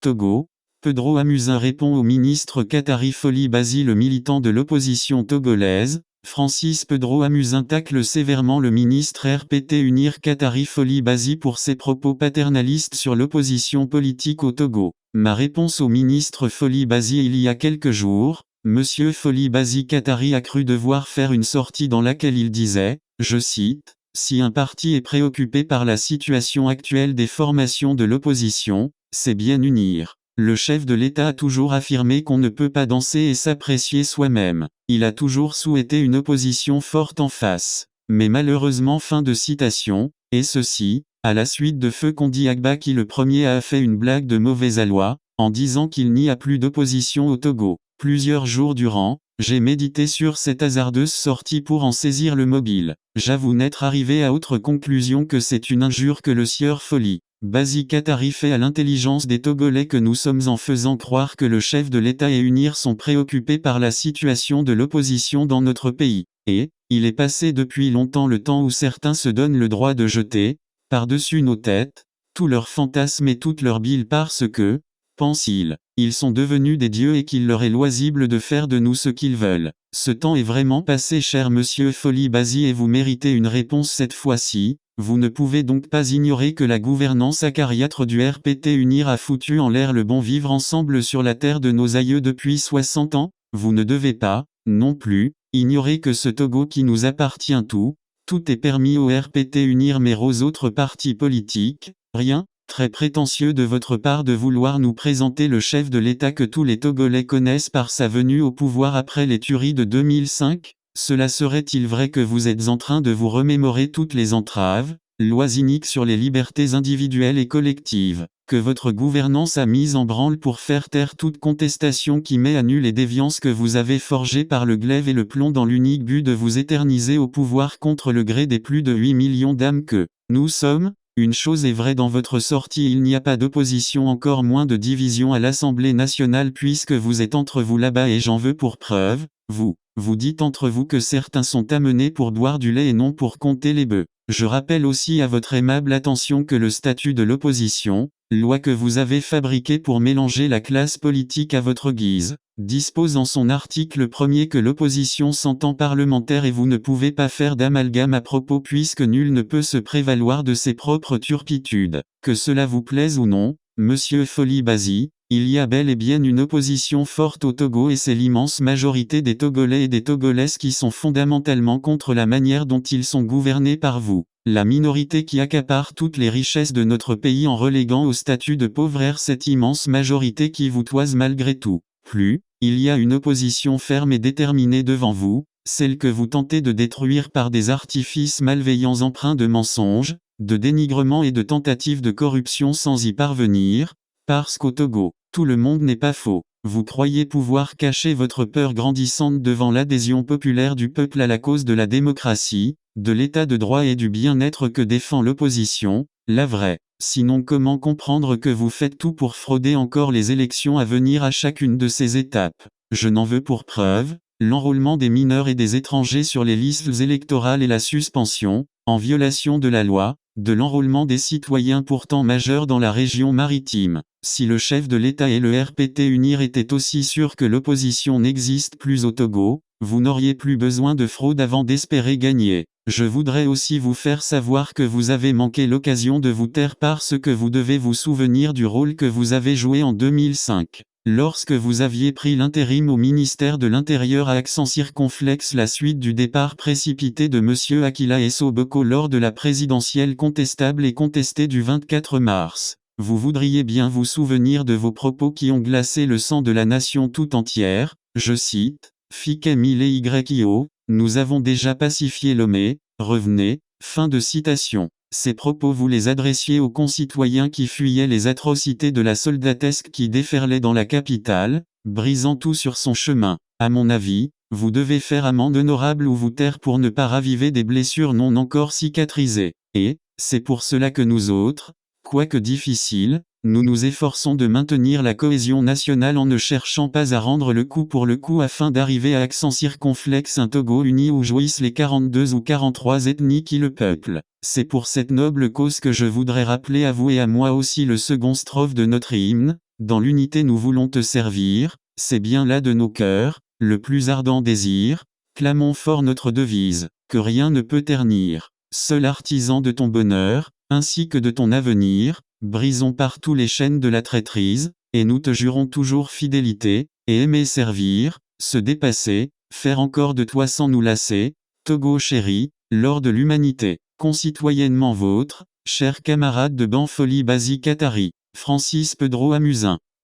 Togo. Pedro Amusin répond au ministre qatari Foli Bazi. Le militant de l'opposition togolaise, Francis Pedro Amusin tacle sévèrement le ministre RPT Unir qatari Foli Bazi pour ses propos paternalistes sur l'opposition politique au Togo. Ma réponse au ministre Foli Bazi il y a quelques jours, Monsieur Foli Bazi qatari a cru devoir faire une sortie dans laquelle il disait, je cite, « Si un parti est préoccupé par la situation actuelle des formations de l'opposition, c'est bien Unir. Le chef de l'État a toujours affirmé qu'on ne peut pas danser et s'apprécier soi-même. Il a toujours souhaité une opposition forte en face. Mais malheureusement » fin de citation, et ceci, à la suite de Feu Kondi Agba qui le premier a fait une blague de mauvais aloi, en disant qu'il n'y a plus d'opposition au Togo. Plusieurs jours durant, j'ai médité sur cette hasardeuse sortie pour en saisir le mobile. J'avoue n'être arrivé à autre conclusion que c'est une injure que le sieur Foli Bazi qatari fait à l'intelligence des Togolais que nous sommes en faisant croire que le chef de l'État et Unir sont préoccupés par la situation de l'opposition dans notre pays. Et, il est passé depuis longtemps le temps où certains se donnent le droit de jeter, par-dessus nos têtes, tous leurs fantasmes et toute leur bile parce que, pensent-ils, ils sont devenus des dieux et qu'il leur est loisible de faire de nous ce qu'ils veulent. Ce temps est vraiment passé, cher monsieur Foli Bazi, et vous méritez une réponse cette fois-ci. Vous ne pouvez donc pas ignorer que la gouvernance acariâtre du RPT Unir a foutu en l'air le bon vivre ensemble sur la terre de nos aïeux depuis 60 ans. Vous ne devez pas, non plus, ignorer que ce Togo qui nous appartient tout est permis au RPT Unir mais aux autres partis politiques, rien. Très prétentieux de votre part de vouloir nous présenter le chef de l'État que tous les Togolais connaissent par sa venue au pouvoir après les tueries de 2005. Cela serait-il vrai que vous êtes en train de vous remémorer toutes les entraves, lois iniques sur les libertés individuelles et collectives, que votre gouvernance a mises en branle pour faire taire toute contestation qui met à nu les déviances que vous avez forgées par le glaive et le plomb dans l'unique but de vous éterniser au pouvoir contre le gré des plus de 8 millions d'âmes que nous sommes? Une chose est vraie dans votre sortie, il n'y a pas d'opposition, encore moins de division à l'Assemblée nationale puisque vous êtes entre vous là-bas et j'en veux pour preuve, vous dites entre vous que certains sont amenés pour boire du lait et non pour compter les bœufs. Je rappelle aussi à votre aimable attention que le statut de l'opposition, loi que vous avez fabriquée pour mélanger la classe politique à votre guise, dispose en son article 1er que l'opposition s'entend parlementaire et vous ne pouvez pas faire d'amalgame à propos puisque nul ne peut se prévaloir de ses propres turpitudes. Que cela vous plaise ou non, monsieur Foli Bazi, il y a bel et bien une opposition forte au Togo et c'est l'immense majorité des Togolais et des Togolaises qui sont fondamentalement contre la manière dont ils sont gouvernés par vous. La minorité qui accapare toutes les richesses de notre pays en reléguant au statut de pauvre cette immense majorité qui vous toise malgré tout. Plus, il y a une opposition ferme et déterminée devant vous, celle que vous tentez de détruire par des artifices malveillants empreints de mensonges, de dénigrement et de tentatives de corruption sans y parvenir, parce qu'au Togo, tout le monde n'est pas faux. Vous croyez pouvoir cacher votre peur grandissante devant l'adhésion populaire du peuple à la cause de la démocratie, de l'état de droit et du bien-être que défend l'opposition, la vraie. Sinon comment comprendre que vous faites tout pour frauder encore les élections à venir à chacune de ces étapes? Je n'en veux pour preuve, l'enrôlement des mineurs et des étrangers sur les listes électorales et la suspension, en violation de la loi, de l'enrôlement des citoyens pourtant majeurs dans la région maritime. Si le chef de l'État et le RPT Unir étaient aussi sûrs que l'opposition n'existe plus au Togo, vous n'auriez plus besoin de fraude avant d'espérer gagner. Je voudrais aussi vous faire savoir que vous avez manqué l'occasion de vous taire parce que vous devez vous souvenir du rôle que vous avez joué en 2005. Lorsque vous aviez pris l'intérim au ministère de l'Intérieur à accent circonflexe la suite du départ précipité de M. Akila Essoboko lors de la présidentielle contestable et contestée du 24 mars. Vous voudriez bien vous souvenir de vos propos qui ont glacé le sang de la nation tout entière, je cite, « Fikemile Yio, nous avons déjà pacifié Lomé, revenez », fin de citation. Ces propos vous les adressiez aux concitoyens qui fuyaient les atrocités de la soldatesque qui déferlait dans la capitale, brisant tout sur son chemin. À mon avis, vous devez faire amende honorable ou vous taire pour ne pas raviver des blessures non encore cicatrisées. Et, c'est pour cela que nous autres, quoique difficile, nous nous efforçons de maintenir la cohésion nationale en ne cherchant pas à rendre le coup pour le coup afin d'arriver à accent circonflexe un Togo uni où jouissent les 42 ou 43 ethnies qui le peuplent. C'est pour cette noble cause que je voudrais rappeler à vous et à moi aussi le second strophe de notre hymne, Dans l'unité nous voulons te servir, c'est bien là de nos cœurs, le plus ardent désir. Clamons fort notre devise, que rien ne peut ternir. Seul artisan de ton bonheur, ainsi que de ton avenir, brisons partout les chaînes de la traîtrise, et nous te jurons toujours fidélité, et aimer servir, se dépasser, faire encore de toi sans nous lasser. Togo chéri, l'or de l'humanité, concitoyennement vôtre, chers camarades de Banfoli Basi Qatari, Francis Pedro Amusin.